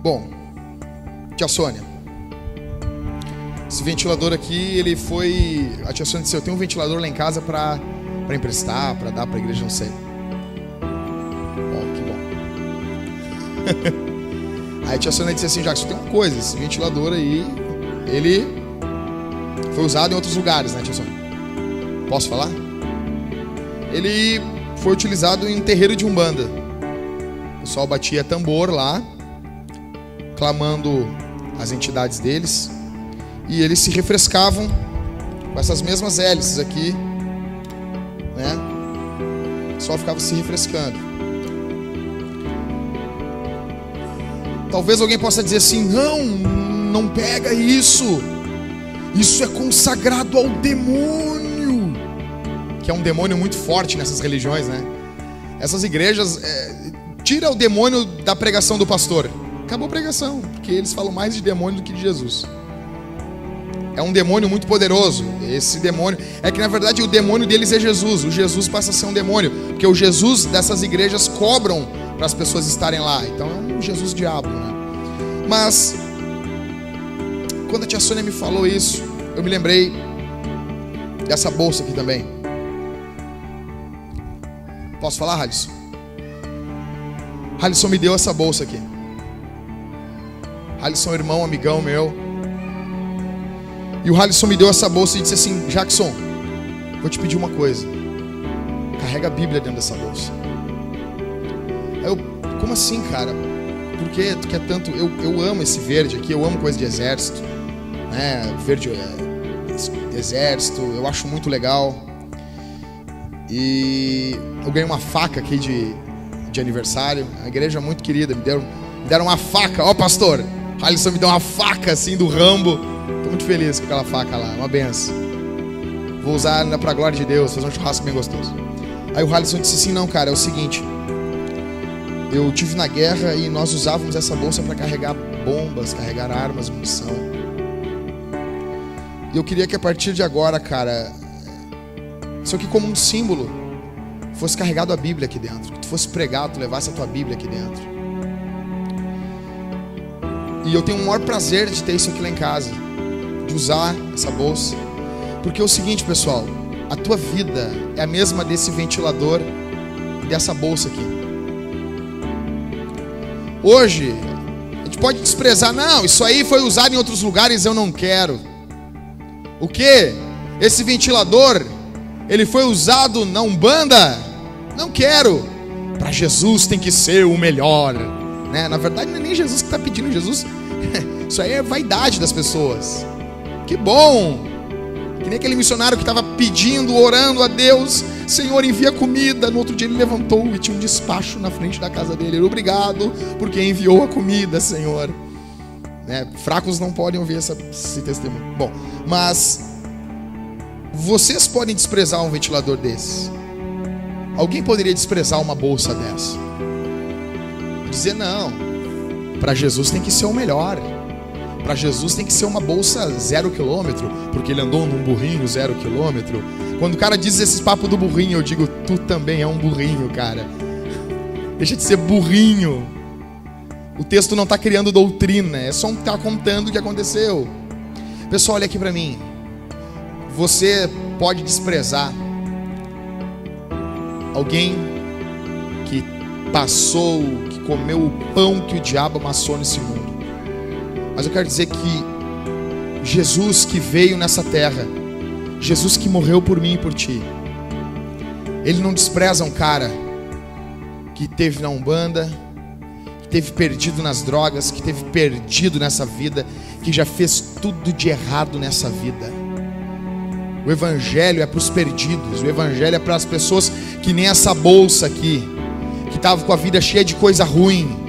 Bom, tia Sônia, esse ventilador aqui, ele foi... A tia Sônia disse, eu tenho um ventilador lá em casa para emprestar, para dar para a igreja, não sei. Bom, que bom. Aí a tia Sônia disse assim, Jackson, tem uma coisa, esse ventilador aí, ele foi usado em outros lugares, né, tia Sônia? Posso falar? Ele foi utilizado em terreiro de Umbanda. O pessoal batia tambor lá, clamando as entidades deles, e eles se refrescavam com essas mesmas hélices aqui, né? Só ficava se refrescando. Talvez alguém possa dizer assim, não pega isso. Isso é consagrado ao demônio, que é um demônio muito forte nessas religiões, né? Essas igrejas, tira o demônio da pregação do pastor, acabou a pregação, porque eles falam mais de demônio do que de Jesus. É um demônio muito poderoso. Esse demônio, é que na verdade o demônio deles é Jesus. O Jesus passa a ser um demônio, porque o Jesus dessas igrejas cobram para as pessoas estarem lá. Então é um Jesus diabo, né? Mas quando a tia Sônia me falou isso, eu me lembrei dessa bolsa aqui também. Posso falar, Halisson? Halisson me deu essa bolsa aqui. Halisson, irmão, amigão meu. E o Halisson me deu essa bolsa e disse assim, Jackson, vou te pedir uma coisa. Carrega a Bíblia dentro dessa bolsa. Aí eu, como assim, cara? Por que tu quer tanto? Eu amo esse verde aqui, eu amo coisa de exército, né? Verde exército, eu acho muito legal. E eu ganhei uma faca aqui de aniversário. A igreja é muito querida, me deram uma faca. Ó, pastor, Halisson me deu uma faca assim do Rambo. Tô muito feliz com aquela faca lá, uma benção. Vou usar ainda pra glória de Deus, fazer um churrasco bem gostoso. Aí o Halisson disse assim, não, cara, é o seguinte, eu tive na guerra e nós usávamos essa bolsa para carregar bombas, carregar armas, munição. E eu queria que a partir de agora, cara, isso aqui como um símbolo, fosse carregado a Bíblia aqui dentro, que tu fosse pregado, tu levasse a tua Bíblia aqui dentro. E eu tenho o maior prazer de ter isso aqui lá em casa, de usar essa bolsa. Porque é o seguinte, pessoal, a tua vida é a mesma desse ventilador e dessa bolsa aqui. Hoje, a gente pode desprezar, não, isso aí foi usado em outros lugares, eu não quero. O quê? Esse ventilador, ele foi usado na Umbanda? Não quero. Para Jesus tem que ser o melhor, né? Na verdade não é nem Jesus que está pedindo, Jesus, isso aí é vaidade das pessoas. Que bom. Que nem aquele missionário que estava pedindo, orando a Deus, Senhor, envia comida. No outro dia ele levantou e tinha um despacho na frente da casa dele. Ele, obrigado porque enviou a comida, Senhor, né? Fracos não podem ouvir esse testemunho. Bom, mas vocês podem desprezar um ventilador desse. Alguém poderia desprezar uma bolsa dessa? Dizer, não, para Jesus tem que ser o melhor. Para Jesus tem que ser uma bolsa 0 quilômetro, porque ele andou num burrinho 0 quilômetro. Quando o cara diz esses papos do burrinho, eu digo, tu também é um burrinho, cara. Deixa de ser burrinho. O texto não está criando doutrina, é só estar contando o que aconteceu. Pessoal, olha aqui para mim. Você pode desprezar alguém que passou, que comeu o pão que o diabo amassou nesse mundo. Mas eu quero dizer que Jesus que veio nessa terra, Jesus que morreu por mim e por ti, ele não despreza um cara que teve na Umbanda, que teve perdido nas drogas, que teve perdido nessa vida, que já fez tudo de errado nessa vida. O evangelho é para os perdidos, o evangelho é para as pessoas que nem essa bolsa aqui, que estava com a vida cheia de coisa ruim,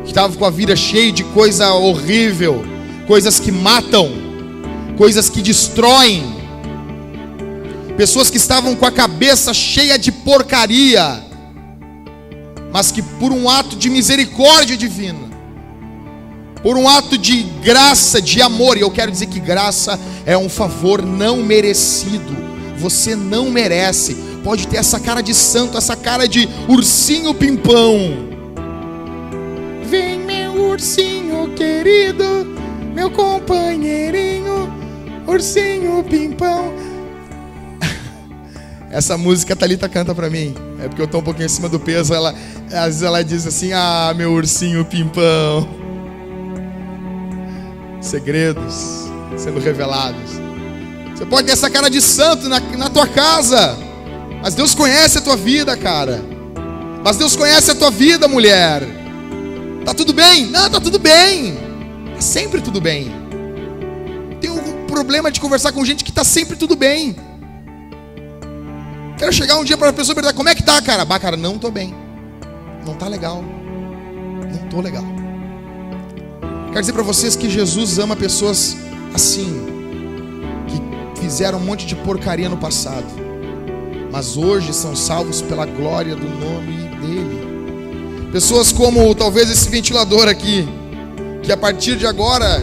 que estava com a vida cheia de coisa horrível, coisas que matam, coisas que destroem, pessoas que estavam com a cabeça cheia de porcaria, mas que por um ato de misericórdia divina, por um ato de graça, de amor, e eu quero dizer que graça é um favor não merecido, você não merece, pode ter essa cara de santo, essa cara de ursinho pimpão, vem meu ursinho querido, meu companheirinho, ursinho pimpão. Essa música a Thalita canta pra mim. É porque eu tô um pouquinho acima do peso. Às vezes ela diz assim: ah, meu ursinho pimpão. Segredos sendo revelados. Você pode ter essa cara de santo na tua casa, mas Deus conhece a tua vida, cara. Mas Deus conhece a tua vida, mulher. Tá tudo bem? Não, tá tudo bem. Tá sempre tudo bem. Tem algum problema de conversar com gente que tá sempre tudo bem. Quero chegar um dia para a pessoa perguntar: como é que tá, cara? Bah, cara, não tô bem. Não tá legal. Não tô legal. Quero dizer para vocês que Jesus ama pessoas assim, que fizeram um monte de porcaria no passado, mas hoje são salvos pela glória do nome dele. Pessoas como talvez esse ventilador aqui, que a partir de agora,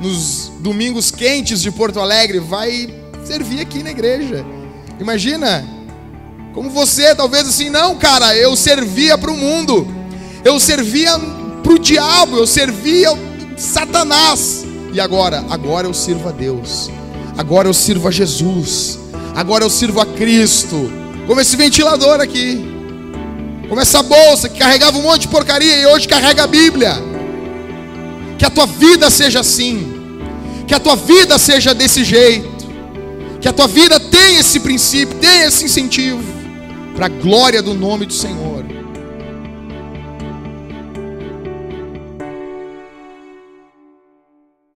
nos domingos quentes de Porto Alegre, vai servir aqui na igreja. Imagina, como você, talvez assim: não, cara, eu servia para o mundo, eu servia para o diabo, eu servia Satanás, e agora eu sirvo a Deus, agora eu sirvo a Jesus, agora eu sirvo a Cristo. Como esse ventilador aqui, como essa bolsa que carregava um monte de porcaria e hoje carrega a Bíblia. Que a tua vida seja assim, que a tua vida seja desse jeito, que a tua vida tenha esse princípio, tenha esse incentivo, para a glória do nome do Senhor.